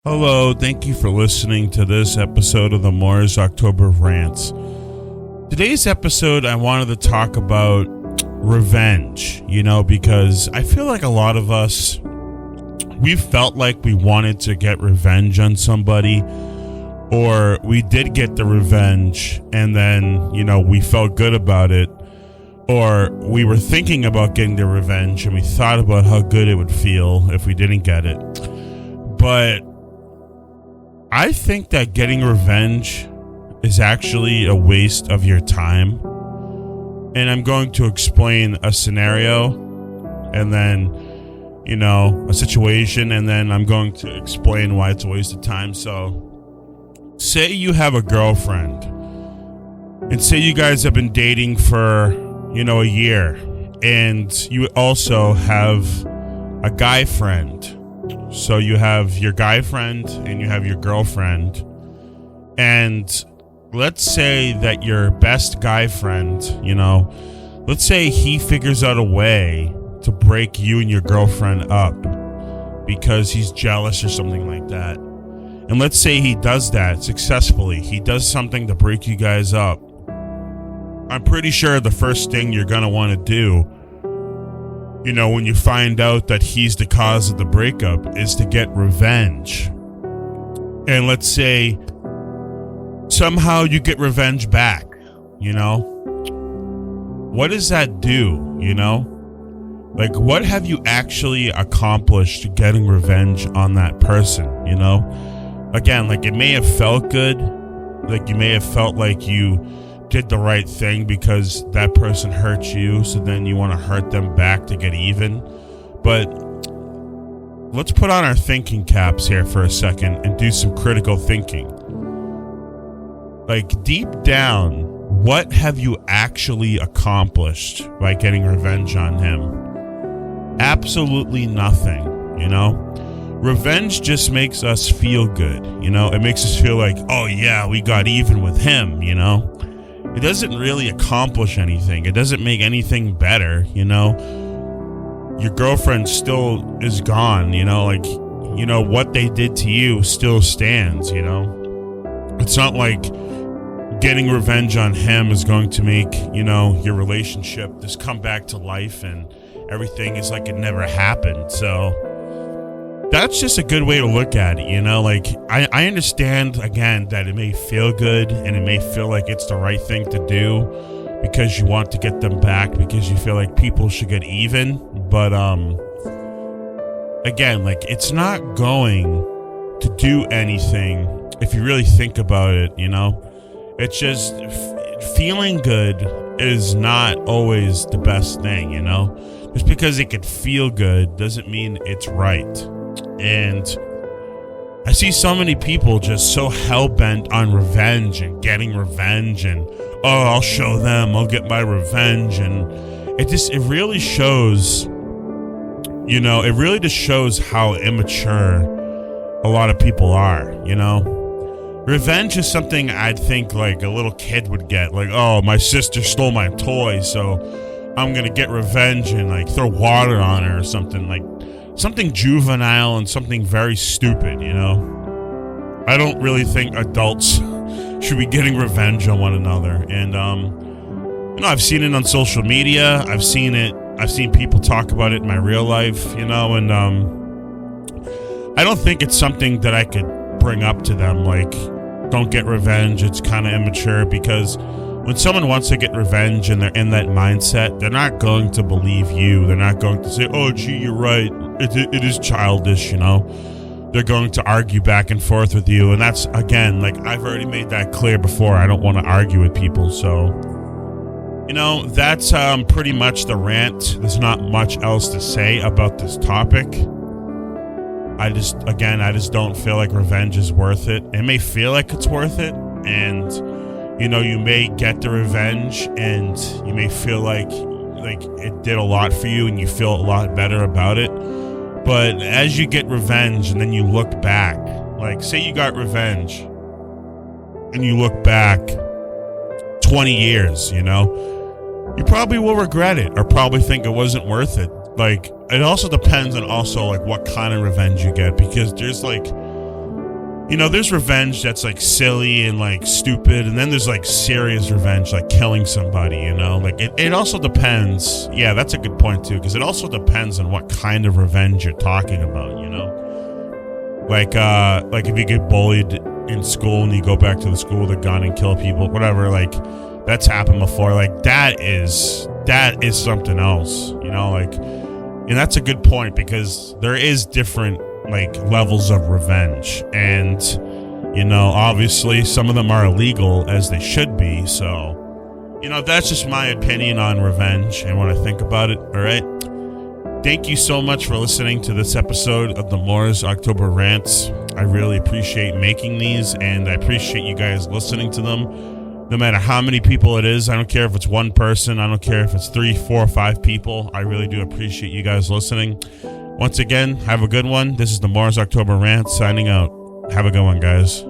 Hello, thank you for listening to this episode of the Moore's October Rants. Today's episode, I wanted to talk about revenge, because I feel like a lot of us, we felt like we wanted to get revenge on somebody, or we did get the revenge, and then, we felt good about it, or we were thinking about getting the revenge, and we thought about how good it would feel if we didn't get it. But I think that getting revenge is actually a waste of your time. And I'm going to explain a scenario and then, a situation, and then I'm going to explain why it's a waste of time. So, say you have a girlfriend, and say you guys have been dating for, a year, and you also have a guy friend. So you have your guy friend and you have your girlfriend, and let's say that your best guy friend, let's say he figures out a way to break you and your girlfriend up because he's jealous or something like that. And let's say he does that successfully. He does something to break you guys up. I'm pretty sure the first thing you're going to want to do, when you find out that he's the cause of the breakup, is to get revenge. And let's say somehow you get revenge back, what does that do, Like, what have you actually accomplished getting revenge on that person, Again, like, it may have felt good, like you may have felt like you did the right thing because that person hurt you, so then you want to hurt them back to get even. But let's put on our thinking caps here for a second and do some critical thinking. Like, deep down, what have you actually accomplished by getting revenge on him? Absolutely nothing, Revenge just makes us feel good, It makes us feel like, oh yeah, we got even with him, It doesn't really accomplish anything. It doesn't make anything better, Your girlfriend still is gone, what they did to you still stands, It's not like getting revenge on him is going to make, your relationship just come back to life and everything is like it never happened. So that's just a good way to look at it, Like, I understand, again, that it may feel good and it may feel like it's the right thing to do because you want to get them back, because you feel like people should get even. But, again, like, it's not going to do anything if you really think about it, It's just feeling good is not always the best thing, Just because it could feel good doesn't mean it's right. And I see so many people just so hell-bent on revenge and getting revenge and, oh, I'll show them, I'll get my revenge. And it really shows, it really just shows how immature a lot of people are, Revenge is something I'd think like a little kid would get. Like, oh, my sister stole my toy, so I'm going to get revenge and like throw water on her or something. Like, something juvenile and something very stupid, I don't really think adults should be getting revenge on one another. And, I've seen it on social media. I've seen people talk about it in my real life, and, I don't think it's something that I could bring up to them. Like, don't get revenge. It's kind of immature, because when someone wants to get revenge and they're in that mindset, they're not going to believe you. They're not going to say, oh, gee, you're right. It is childish, They're going to argue back and forth with you. And that's, again, like, I've already made that clear before. I don't want to argue with people. So, that's pretty much the rant. There's not much else to say about this topic. I just don't feel like revenge is worth it. It may feel like it's worth it. And, you may get the revenge and you may feel like it did a lot for you and you feel a lot better about it. But as you get revenge and then you look back, like, say you got revenge and you look back 20 years, you probably will regret it or probably think it wasn't worth it. Like, it also depends on also like what kind of revenge you get, because there's like There's revenge that's like silly and like stupid, and then there's like serious revenge, like killing somebody, like it also depends. Yeah, that's a good point too, because it also depends on what kind of revenge you're talking about, like if you get bullied in school and you go back to the school with a gun and kill people, whatever, like that's happened before. Like that is something else, and that's a good point, because there is different like levels of revenge, and obviously some of them are illegal, as they should be. So that's just my opinion on revenge and what I think about it. All right, thank you so much for listening to this episode of the Moore's October Rants. I really appreciate making these, and I appreciate you guys listening to them, no matter how many people it is. I don't care if it's one person, I don't care if it's 3, 4, 5 people. I really do appreciate you guys listening. Once again, have a good one. This is the Moore's October Rant signing out. Have a good one, guys.